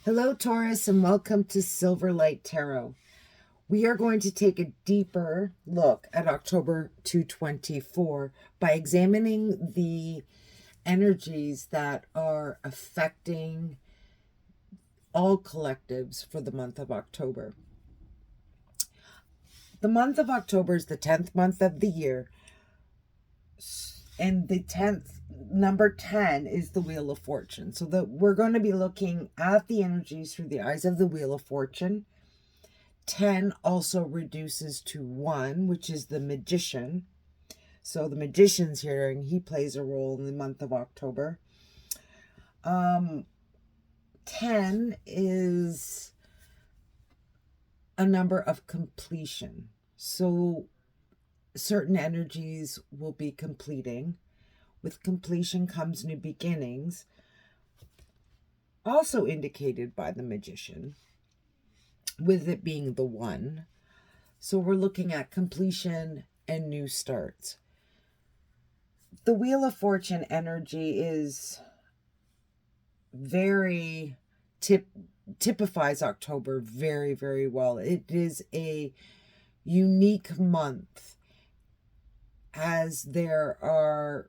Hello, Taurus, and welcome to Silver Light Tarot. We are going to take a deeper look at October 2024 by examining the energies that are affecting all collectives for the month of October. The month of October is the 10th month of the year, and the 10th number 10 is the Wheel of Fortune. So we're going to be looking at the energies through the eyes of the Wheel of Fortune. 10 also reduces to 1, which is the Magician. So the Magician's here, and he plays a role in the month of October. 10 is a number of completion. So certain energies will be completing. With completion comes new beginnings, also indicated by the Magician, with it being the 1. So we're looking at completion and new starts. The Wheel of Fortune energy is very typifies October very, very well. It is a unique month, as there are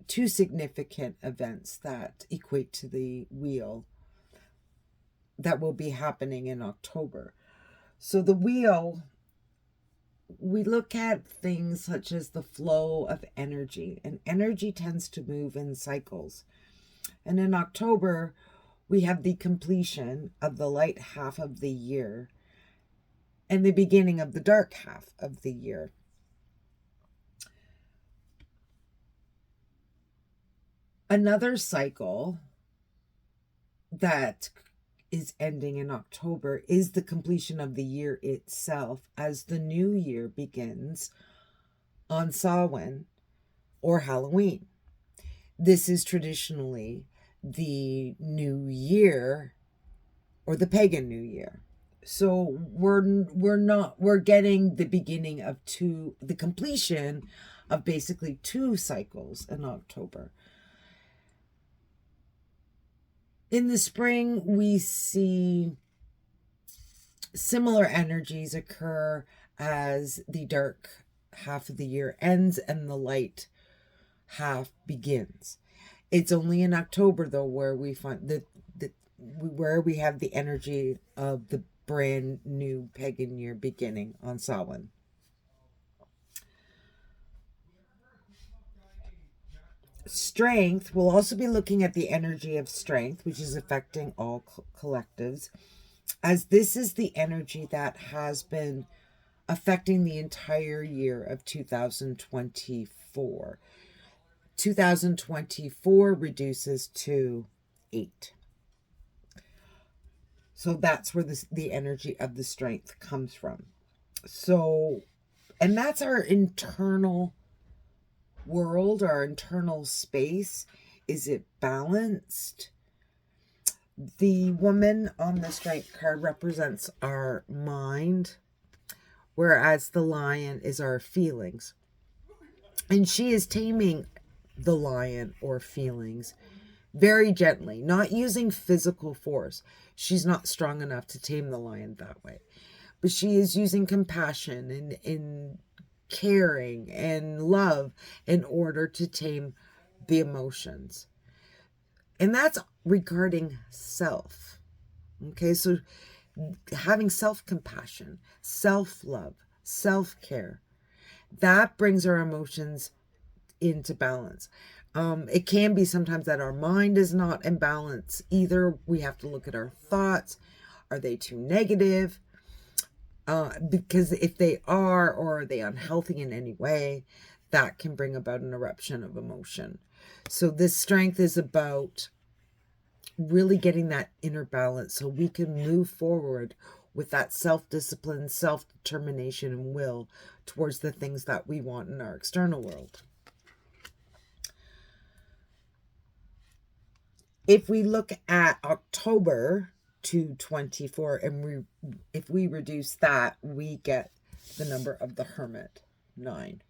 2 significant events that equate to the wheel that will be happening in October. So the wheel, we look at things such as the flow of energy, and energy tends to move in cycles. And in October, we have the completion of the light half of the year and the beginning of the dark half of the year. Another cycle that is ending in October is the completion of the year itself, as the new year begins on Samhain or Halloween. This is traditionally the new year or the pagan new year. So we're getting the beginning of the completion of basically 2 cycles in October. In the spring, we see similar energies occur as the dark half of the year ends and the light half begins. It's only in October, though, where we find where we have the energy of the brand new pagan year beginning on Samhain. Strength, we'll also be looking at the energy of strength, which is affecting all collectives, as this is the energy that has been affecting the entire year of 2024. 2024 reduces to 8. So that's where the energy of the strength comes from. So, and that's our internal world, our internal space. Is it balanced? The woman on the strength card represents our mind, whereas the lion is our feelings. And she is taming the lion or feelings very gently, not using physical force. She's not strong enough to tame the lion that way. But she is using compassion and caring and love in order to tame the emotions. And that's regarding self. Okay, so having self-compassion, self-love, self-care, that brings our emotions into balance. It can be sometimes that our mind is not in balance either. We have to look at our thoughts. Are they too negative? Because if they are, or are they unhealthy in any way, that can bring about an eruption of emotion. So this strength is about really getting that inner balance so we can move forward with that self-discipline, self-determination, and will towards the things that we want in our external world. If we look at October 2024, and if we reduce that, we get the number of the Hermit, 9.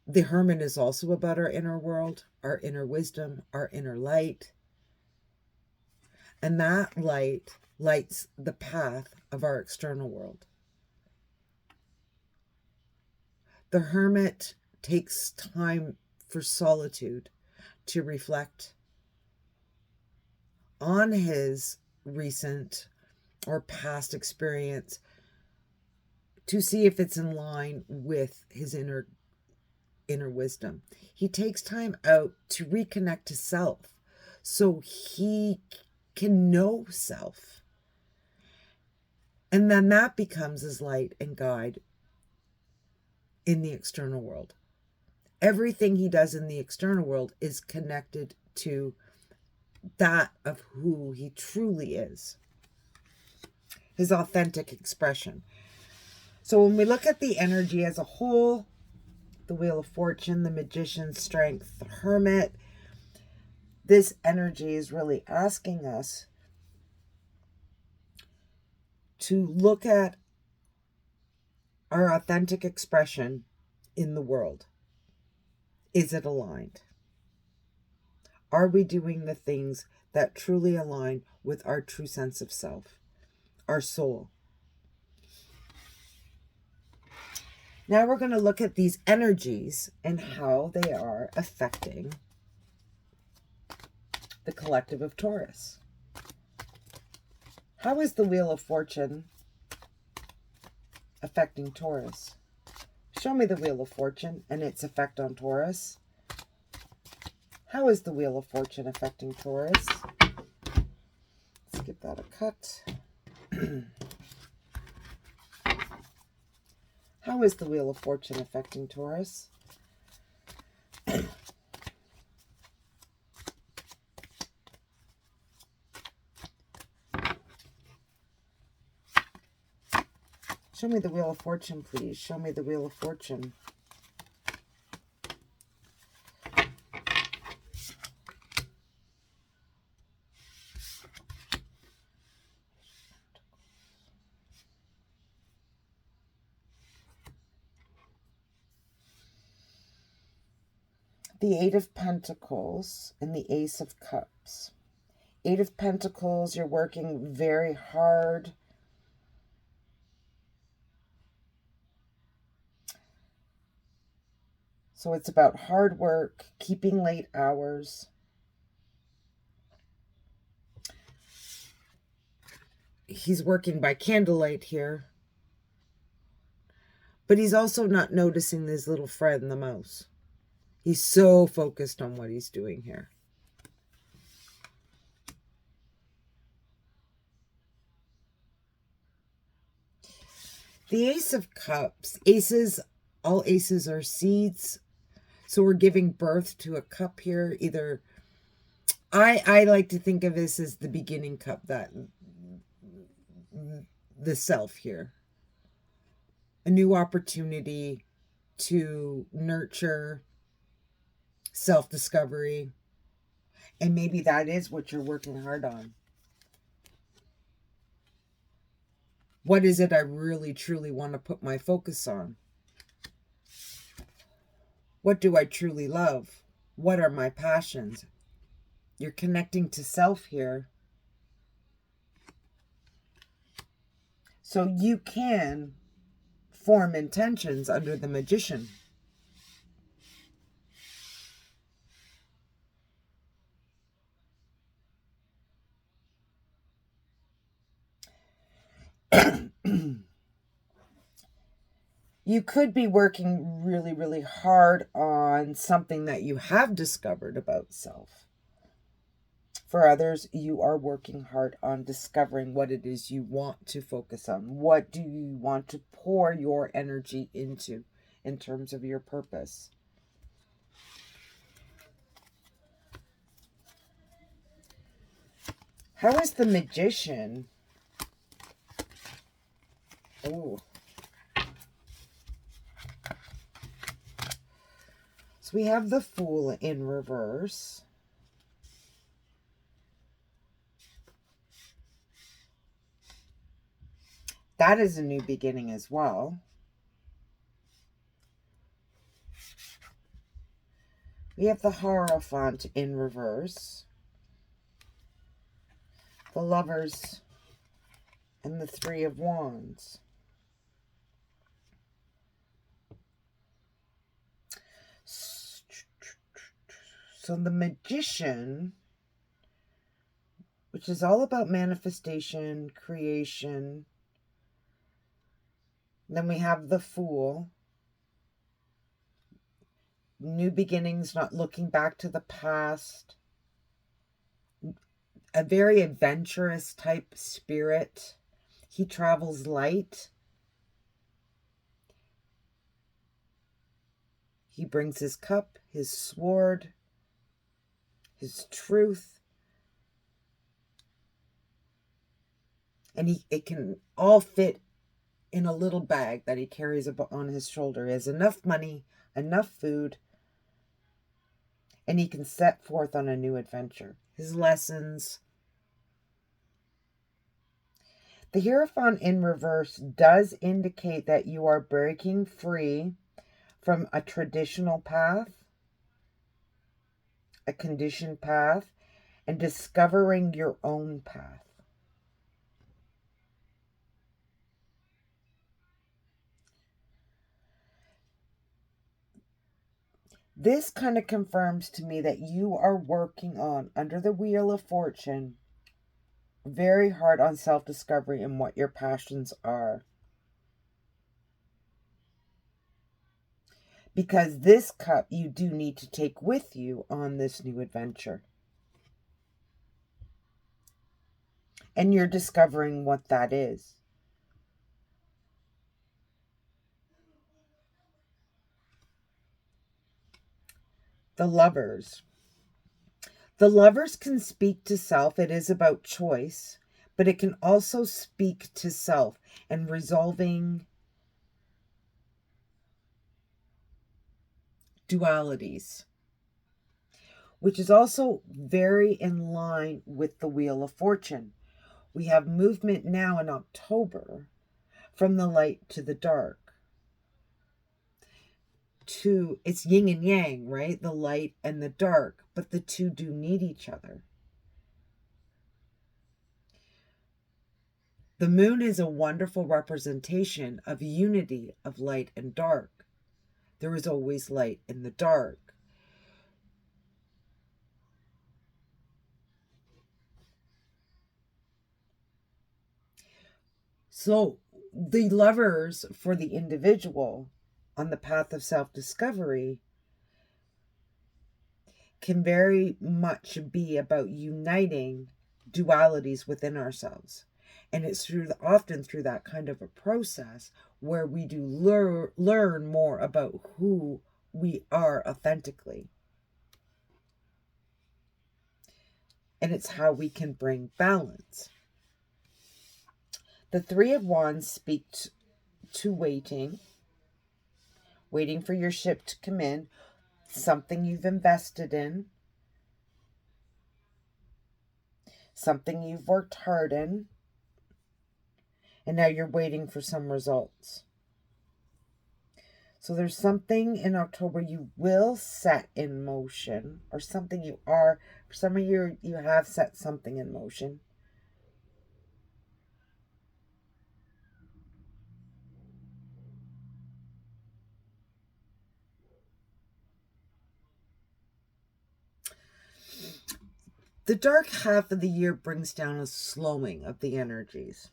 The Hermit is also about our inner world, our inner wisdom, our inner light. And that light lights the path of our external world. The hermit takes time for solitude to reflect on his recent or past experience to see if it's in line with his inner wisdom. He takes time out to reconnect to self so he can know self. And then that becomes his light and guide in the external world. Everything he does in the external world is connected to that of who he truly is, his authentic expression. So when we look at the energy as a whole, the Wheel of Fortune, the Magician's Strength, the Hermit, this energy is really asking us to look at our authentic expression in the world. Is it aligned? Are we doing the things that truly align with our true sense of self, our soul? Now we're going to look at these energies and how they are affecting the collective of Taurus. How is the Wheel of Fortune affecting Taurus? Show me the Wheel of Fortune and its effect on Taurus. How is the Wheel of Fortune affecting Taurus? Let's give that a cut. How is the Wheel of Fortune affecting Taurus? Show me the Wheel of Fortune, please. Show me the Wheel of Fortune. The Eight of Pentacles and the Ace of Cups. Eight of Pentacles, you're working very hard. So it's about hard work, keeping late hours. He's working by candlelight here. But he's also not noticing his little friend, the mouse. He's so focused on what he's doing here. The Ace of Cups. Aces, all aces are seeds. So we're giving birth to a cup here. Either, I like to think of this as the beginning cup, that the self here. A new opportunity to nurture self-discovery. And maybe that is what you're working hard on. What is it I really, truly want to put my focus on? What do I truly love? What are my passions? You're connecting to self here. So you can form intentions under the Magician. You could be working really, really hard on something that you have discovered about self. For others, you are working hard on discovering what it is you want to focus on. What do you want to pour your energy into in terms of your purpose? How is the Magician? Oh. So we have the Fool in reverse. That is a new beginning as well. We have the Hierophant in reverse. the Lovers, and the Three of Wands. So the Magician, which is all about manifestation, creation. Then we have the Fool. New beginnings, not looking back to the past. A very adventurous type spirit. He travels light. He brings his cup, his sword, his truth. And it can all fit in a little bag that he carries on his shoulder. He has enough money, enough food, and he can set forth on a new adventure. His lessons. The Hierophant in reverse does indicate that you are breaking free from a traditional path, a conditioned path, and discovering your own path. This kind of confirms to me that you are working on, under the Wheel of Fortune, very hard on self-discovery and what your passions are. Because this cup you do need to take with you on this new adventure. And you're discovering what that is. The Lovers. The Lovers can speak to self. It is about choice. But it can also speak to self and resolving dualities, which is also very in line with the Wheel of Fortune. We have movement now in October from the light to the dark. It's yin and yang, right? The light and the dark, but the two do need each other. The moon is a wonderful representation of unity of light and dark. There is always light in the dark. So the Lovers for the individual on the path of self-discovery can very much be about uniting dualities within ourselves. And it's often through that kind of a process where we do learn more about who we are authentically. And it's how we can bring balance. The Three of Wands speaks to waiting for your ship to come in, something you've invested in, something you've worked hard in, and now you're waiting for some results. So there's something in October you will set in motion, or something you are. For some of you, you have set something in motion. The dark half of the year brings down a slowing of the energies.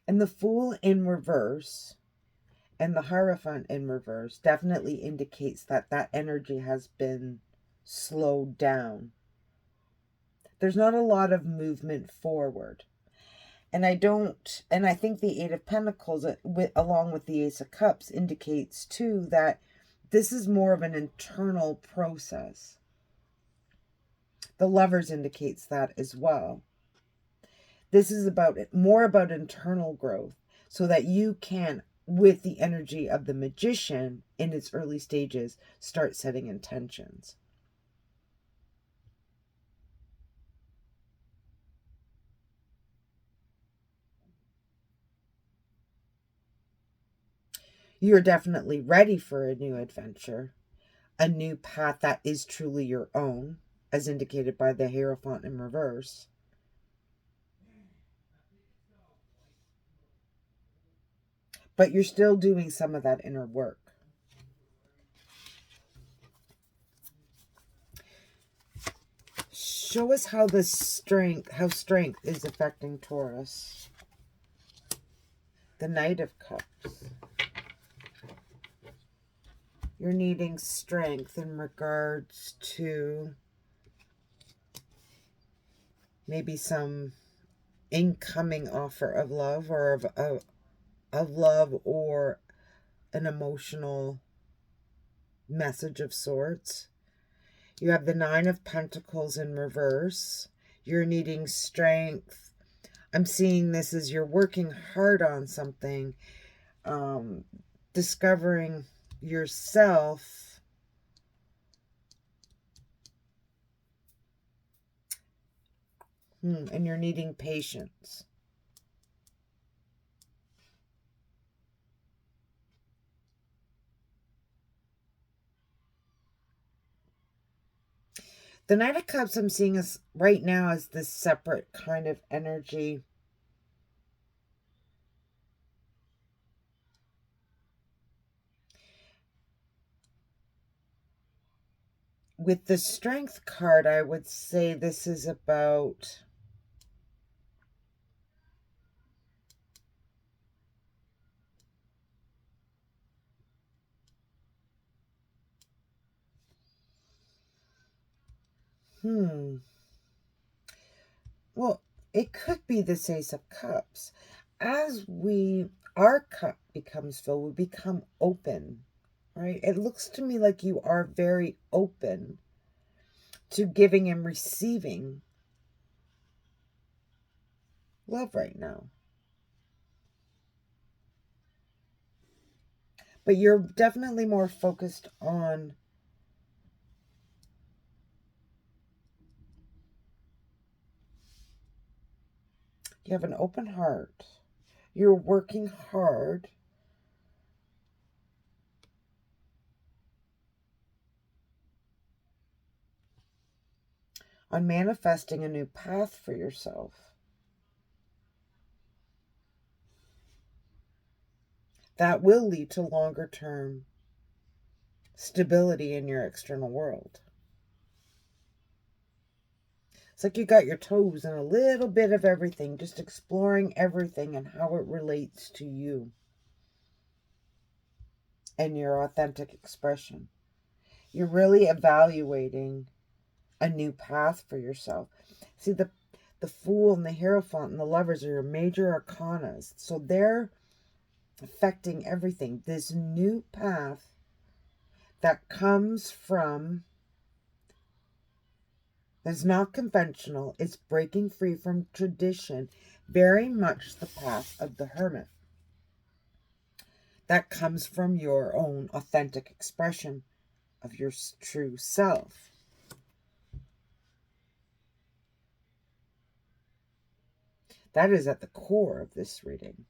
And the Fool in reverse and the Hierophant in reverse definitely indicates that that energy has been slowed down. There's not a lot of movement forward. And I think the Eight of Pentacles, along with the Ace of Cups, indicates too that this is more of an internal process. The Lovers indicates that as well. This is more about internal growth, so that you can, with the energy of the Magician in its early stages, start setting intentions. You're definitely ready for a new adventure, a new path that is truly your own, as indicated by the Hierophant in reverse. But you're still doing some of that inner work. Show us how strength is affecting Taurus. The Knight of Cups. You're needing strength in regards to maybe some incoming offer of love, or of love, or an emotional message of sorts. You have the Nine of Pentacles in reverse. You're needing strength. I'm seeing this as you're working hard on something, discovering yourself. And you're needing patience. The Knight of Cups I'm seeing is right now as this separate kind of energy. With the Strength card, I would say this is about well, it could be this Ace of Cups. As our cup becomes filled, we become open, right? It looks to me like you are very open to giving and receiving love right now. But you're definitely more focused on you have an open heart. You're working hard on manifesting a new path for yourself that will lead to longer term stability in your external world. It's like you got your toes in a little bit of everything, just exploring everything and how it relates to you and your authentic expression. You're really evaluating a new path for yourself. See, the Fool and the Hierophant and the Lovers are your major arcanas. So they're affecting everything. This new path that comes from, that's not conventional. It's breaking free from tradition. Very much the path of the Hermit. That comes from your own authentic expression of your true self. That is at the core of this reading.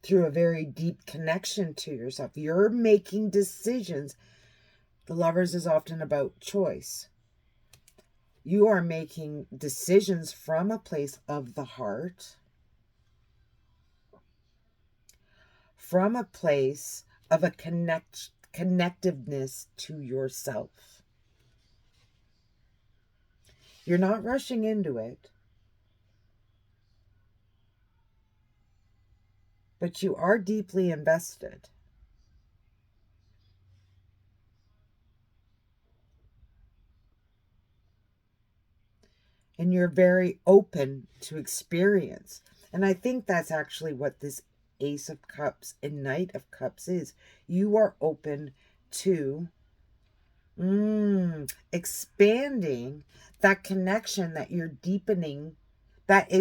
Through a very deep connection to yourself, you're making decisions. The Lovers is often about choice. You are making decisions from a place of the heart, from a place of a connectiveness to yourself. You're not rushing into it, but you are deeply invested. And you're very open to experience. And I think that's actually what this Ace of Cups and Knight of Cups is. You are open to expanding that connection that you're deepening, that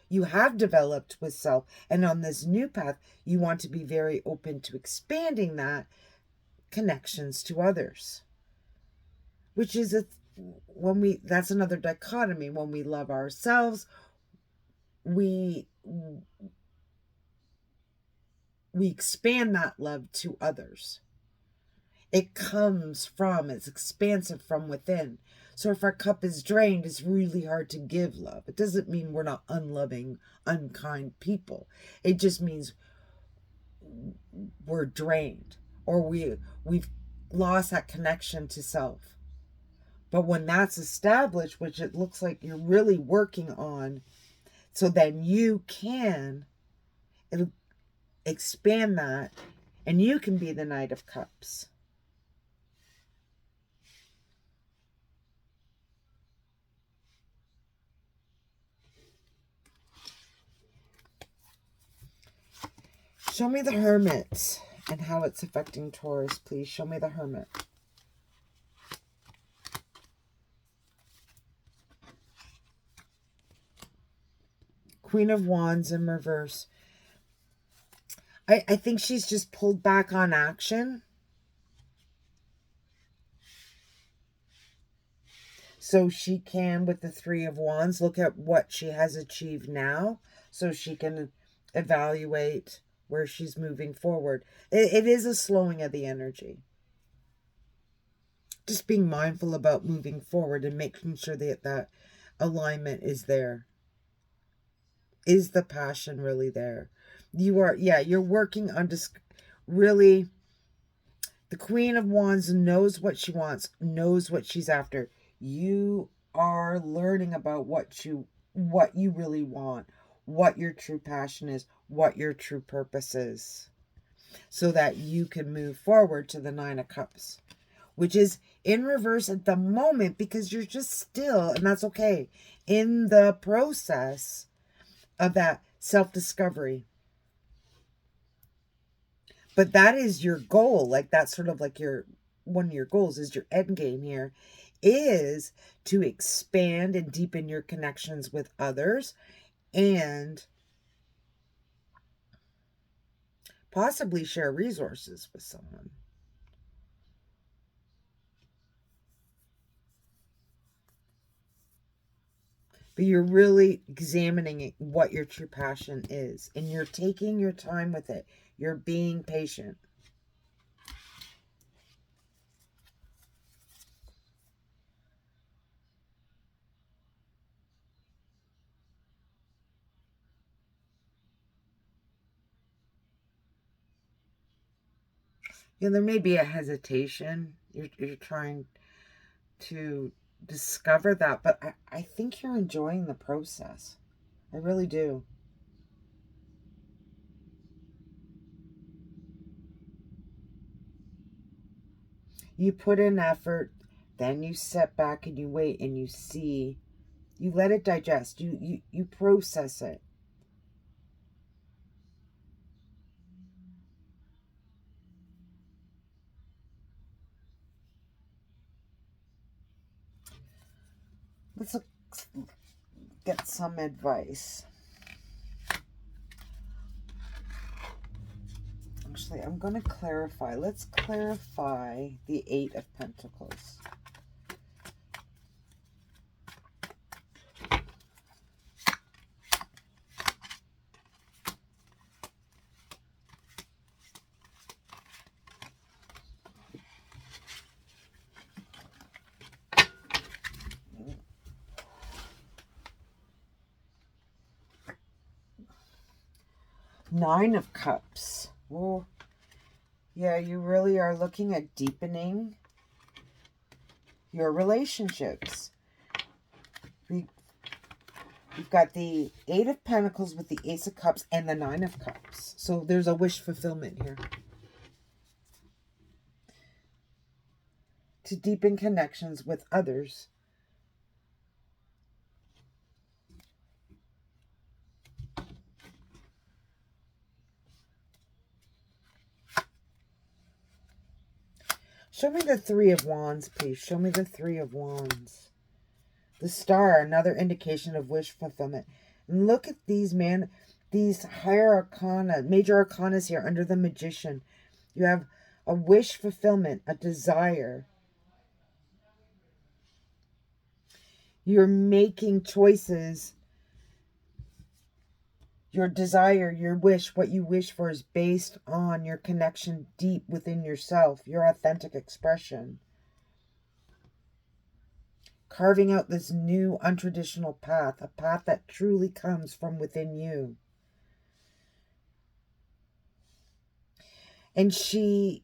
you have developed with self. And on this new path, you want to be very open to expanding that connections to others, which is that's another dichotomy. When we love ourselves, we expand that love to others. It's expansive from within. So if our cup is drained, it's really hard to give love. It doesn't mean we're not unloving, unkind people. It just means we're drained, or we've lost that connection to self. But when that's established, which it looks like you're really working on, so then you can expand that, and you can be the Knight of Cups. Show me the Hermit and how it's affecting Taurus, please. Show me the Hermit. Queen of Wands in reverse. I think she's just pulled back on action. So she can, with the Three of Wands, look at what she has achieved now, so she can evaluate where she's moving forward. It is a slowing of the energy. Just being mindful about moving forward and making sure that that alignment is there. Is the passion really there? You're working on just really, the Queen of Wands knows what she wants, knows what she's after. You are learning about what you really want, what your true passion is, what your true purpose is, so that you can move forward to the Nine of Cups, which is in reverse at the moment because you're just still, and that's okay, in the process of that self-discovery. But that is your goal. Like, that's sort of like one of your goals is your end game here, is to expand and deepen your connections with others and possibly share resources with someone. But you're really examining what your true passion is, and you're taking your time with it. You're being patient. There may be a hesitation. You're trying to discover that, but I think you're enjoying the process. I really do. You put in effort, then you sit back and you wait and you see, you let it digest, you process it. Let's get some advice. Actually, I'm going to clarify. Let's clarify the Eight of Pentacles. Nine of Cups. Oh, yeah, you really are looking at deepening your relationships. We've got the Eight of Pentacles with the Ace of Cups and the Nine of Cups. So there's a wish fulfillment here. To deepen connections with others. Show me the Three of Wands, please. Show me the Three of Wands. The Star, another indication of wish fulfillment. And look at these higher arcana, major arcanas here under the Magician. You have a wish fulfillment, a desire. You're making choices. Your desire, your wish, what you wish for is based on your connection deep within yourself, your authentic expression. Carving out this new untraditional path, a path that truly comes from within you. And she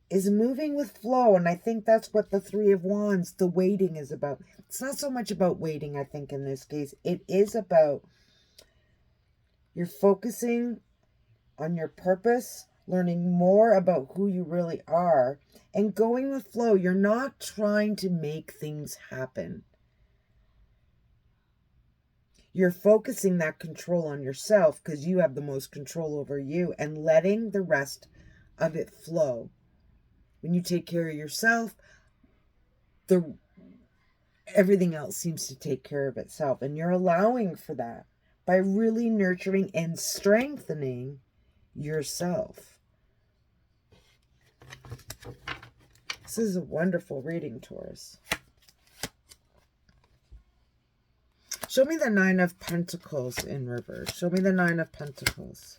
is moving with flow, and I think that's what the Three of Wands, the waiting, is about. It's not so much about waiting, I think, in this case. It is about you're focusing on your purpose, learning more about who you really are, and going with flow. You're not trying to make things happen. You're focusing that control on yourself because you have the most control over you, and letting the rest of it flow. When you take care of yourself, everything else seems to take care of itself. And you're allowing for that by really nurturing and strengthening yourself. This is a wonderful reading, Taurus. Show me the Nine of Pentacles in reverse. Show me the Nine of Pentacles.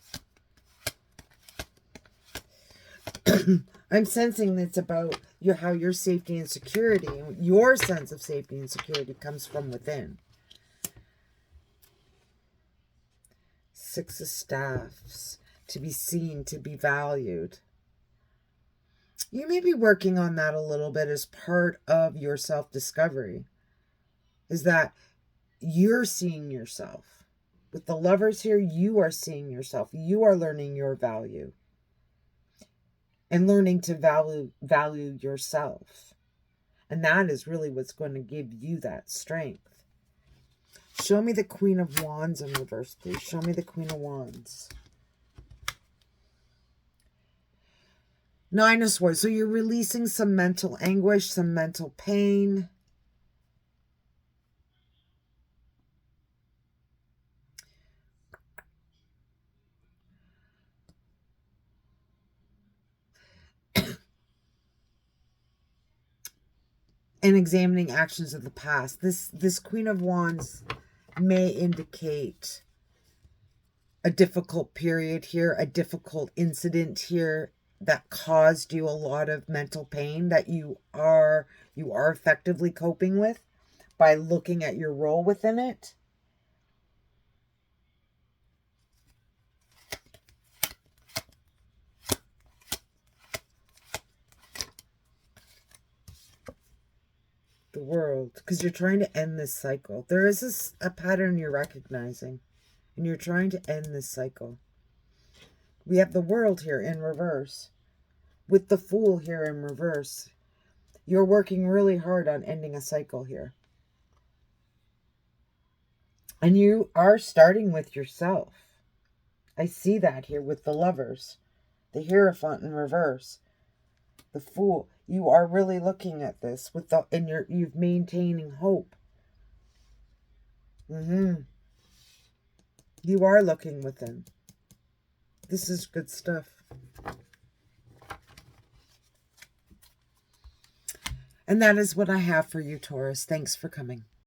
I'm sensing it's about how your safety and security, your sense of safety and security comes from within. Six of Staffs, to be seen, to be valued. You may be working on that a little bit as part of your self-discovery. Is that you're seeing yourself. With the Lovers here, you are seeing yourself. You are learning your value. And learning to value yourself. And that is really what's going to give you that strength. Show me the Queen of Wands in reverse, please. Show me the Queen of Wands. Nine of Swords. So you're releasing some mental anguish, some mental pain. And examining actions of the past. This Queen of Wands may indicate a difficult period here, a difficult incident here that caused you a lot of mental pain that you are effectively coping with by looking at your role within it. The World, because you're trying to end this cycle. There is a pattern you're recognizing, and you're trying to end this cycle. We have the World here in reverse, with the Fool here in reverse. You're working really hard on ending a cycle here. And you are starting with yourself. I see that here with the Lovers. The Hierophant in reverse. The Fool. You are really looking at this with you've maintaining hope. You are looking within. This is good stuff. And that is what I have for you, Taurus. Thanks for coming.